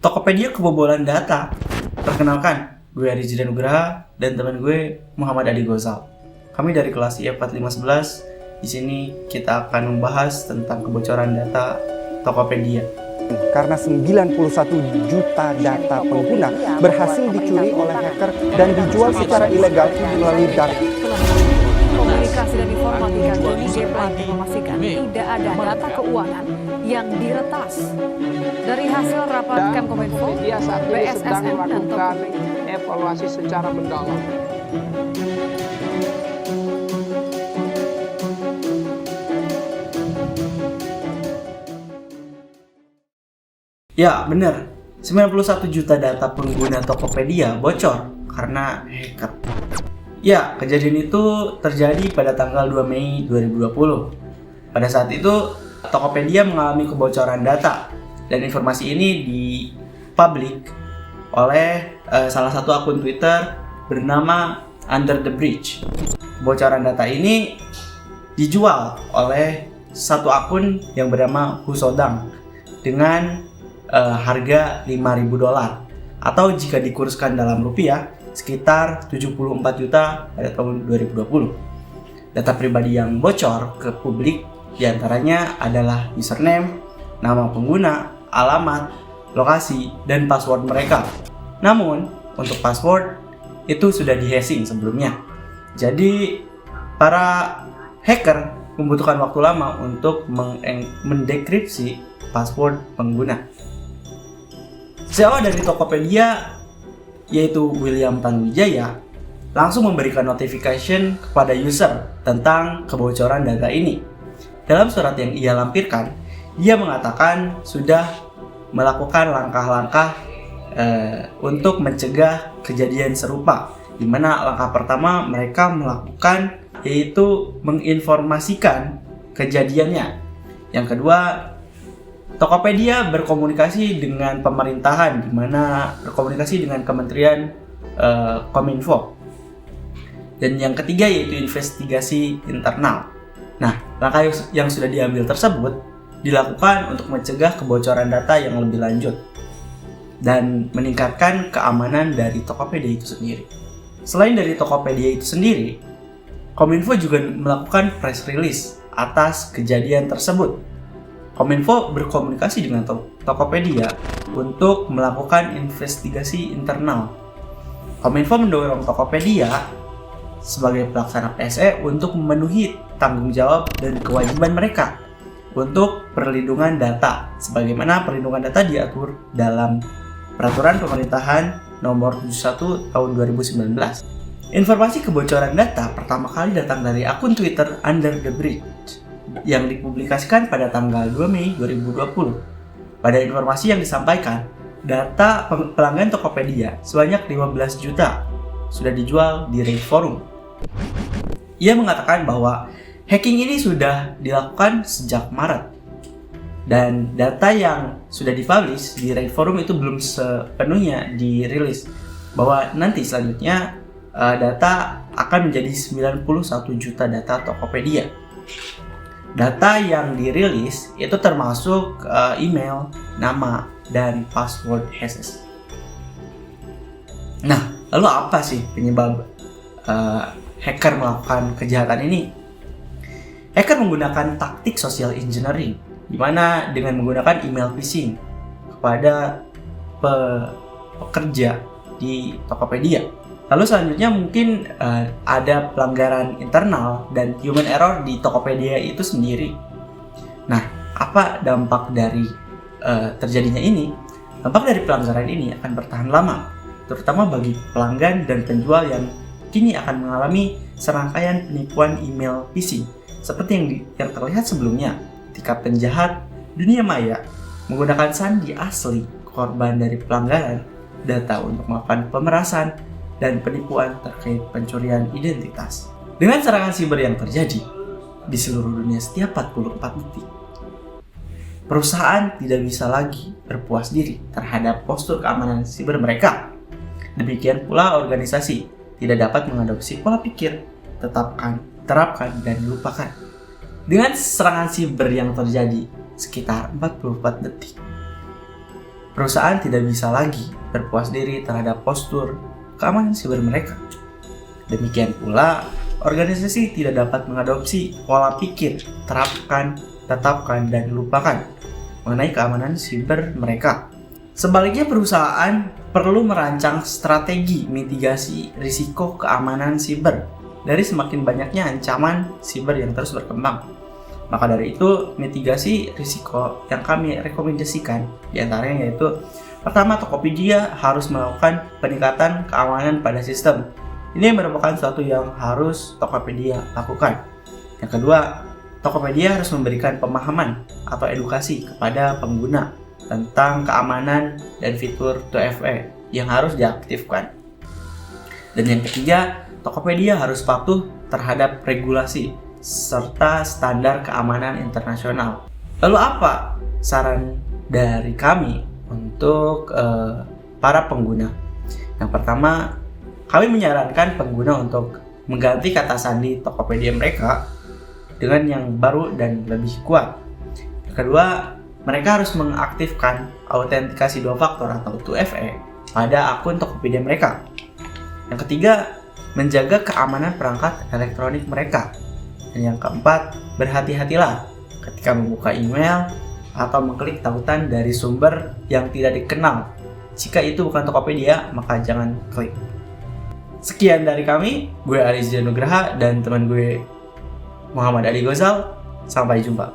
Tokopedia kebobolan data. Perkenalkan, gue Rizky Nugraha dan teman gue Muhammad Adi Gozal. Kami dari kelas IF4511. Di sini kita akan membahas tentang kebocoran data Tokopedia. Karena 91 juta data pengguna berhasil dicuri oleh hacker dan dijual secara ilegal melalui dark. Komunikasi dan informatika Johnny G. Plate memastikan tidak ada data keuangan yang diretas. Dari hasil rapat Kemkominfo, BSSN dan Tokopedia evaluasi secara mendalam. Ya, benar. 91 juta data pengguna Tokopedia bocor karena hacker. Ya, kejadian itu terjadi pada tanggal 2 Mei 2020. Pada saat itu, Tokopedia mengalami kebocoran data dan informasi ini dipublik oleh salah satu akun Twitter bernama Under the Bridge. Kebocoran data ini dijual oleh satu akun yang bernama Husodang dengan harga $5.000 atau jika dikurskan dalam rupiah sekitar 74 juta pada tahun 2020. Data pribadi yang bocor ke publik diantaranya adalah username, nama pengguna, alamat, lokasi, dan password mereka. Namun, untuk password itu sudah di-hashing sebelumnya. Jadi, para hacker membutuhkan waktu lama untuk mendekripsi password pengguna. CEO dari Tokopedia, yaitu William Tanuwijaya, langsung memberikan notification kepada user tentang kebocoran data ini. Dalam surat yang ia lampirkan, dia mengatakan sudah melakukan langkah-langkah untuk mencegah kejadian serupa, di mana langkah pertama mereka melakukan yaitu menginformasikan kejadiannya. Yang kedua, Tokopedia berkomunikasi dengan pemerintahan, di mana berkomunikasi dengan Kementerian Kominfo. Dan yang ketiga yaitu investigasi internal. Nah, langkah yang sudah diambil tersebut dilakukan untuk mencegah kebocoran data yang lebih lanjut dan meningkatkan keamanan dari Tokopedia itu sendiri. Selain dari Tokopedia itu sendiri, Kominfo juga melakukan press release atas kejadian tersebut. Kominfo berkomunikasi dengan Tokopedia untuk melakukan investigasi internal. Kominfo mendorong Tokopedia sebagai pelaksana PSE untuk memenuhi tanggung jawab dan kewajiban mereka untuk perlindungan data, sebagaimana perlindungan data diatur dalam Peraturan Pemerintahan Nomor 71 Tahun 2019. Informasi kebocoran data pertama kali datang dari akun Twitter Under the Bridge yang dipublikasikan pada tanggal 2 Mei 2020. Pada informasi yang disampaikan, data pelanggan Tokopedia sebanyak 15 juta sudah dijual di Reddit Forum. Ia mengatakan bahwa hacking ini sudah dilakukan sejak Maret dan data yang sudah dipublish di Reddit Forum itu belum sepenuhnya dirilis, bahwa nanti selanjutnya data akan menjadi 91 juta data Tokopedia. Data yang dirilis itu termasuk email, nama, dan password hashes. Nah, lalu apa sih penyebab hacker melakukan kejahatan ini? Hacker menggunakan taktik social engineering, di mana dengan menggunakan email phishing kepada pekerja di Tokopedia. Lalu selanjutnya mungkin ada pelanggaran internal dan human error di Tokopedia itu sendiri. Nah, apa dampak dari terjadinya ini? Dampak dari pelanggaran ini akan bertahan lama, terutama bagi pelanggan dan penjual yang kini akan mengalami serangkaian penipuan email phishing, seperti yang terlihat sebelumnya ketika penjahat dunia maya menggunakan sandi asli korban dari pelanggaran data untuk melakukan pemerasan dan penipuan terkait pencurian identitas. Dengan serangan siber yang terjadi di seluruh dunia setiap 44 detik, perusahaan tidak bisa lagi berpuas diri terhadap postur keamanan siber mereka. Demikian pula organisasi tidak dapat mengadopsi pola pikir terapkan, dan lupakan. Dengan serangan siber yang terjadi sekitar 44 detik, perusahaan tidak bisa lagi berpuas diri terhadap postur keamanan siber mereka. Demikian pula, organisasi tidak dapat mengadopsi pola pikir terapkan, tetapkan, dan lupakan mengenai keamanan siber mereka. Sebaliknya, perusahaan perlu merancang strategi mitigasi risiko keamanan siber dari semakin banyaknya ancaman siber yang terus berkembang. Maka dari itu, mitigasi risiko yang kami rekomendasikan diantaranya yaitu: pertama, Tokopedia harus melakukan peningkatan keamanan pada sistem. Ini merupakan sesuatu yang harus Tokopedia lakukan. Yang kedua, Tokopedia harus memberikan pemahaman atau edukasi kepada pengguna tentang keamanan dan fitur 2FA yang harus diaktifkan. Dan yang ketiga, Tokopedia harus patuh terhadap regulasi serta standar keamanan internasional. Lalu apa saran dari kami untuk para pengguna? Yang pertama, kami menyarankan pengguna untuk mengganti kata sandi Tokopedia mereka dengan yang baru dan lebih kuat. Yang kedua, mereka harus mengaktifkan autentikasi 2 faktor atau 2FA pada akun Tokopedia mereka. Yang ketiga, menjaga keamanan perangkat elektronik mereka. Dan yang keempat, berhati-hatilah ketika membuka email atau mengklik tautan dari sumber yang tidak dikenal. Jika itu bukan Tokopedia, maka jangan klik. Sekian dari kami, gue Arizia Nugraha dan teman gue Muhammad Ali Ghazal. Sampai jumpa.